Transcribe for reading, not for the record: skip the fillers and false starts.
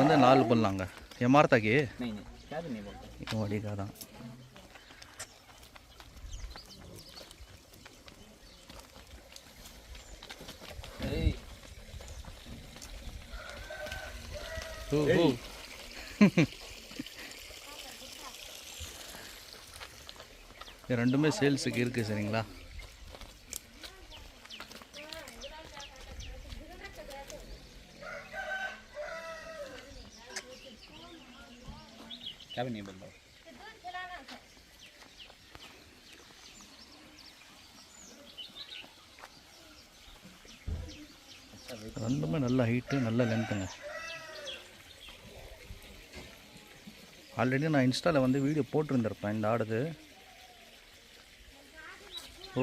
வந்து 4 बोललांगा ये मारता कि नहीं क्या भी नहीं बोलता वही का था ये ரெண்டுமே சேல்ஸுக்கு இருக்குது சரிங்களா क्या भी नहीं बोल रहा ரெண்டுமே நல்ல ஹைட்டு நல்ல லென்த்துங்க ஆல்ரெடி நான் இன்ஸ்டாவில் வந்து வீடியோ போட்டிருந்திருப்பேன் இந்த ஆடுது ஓ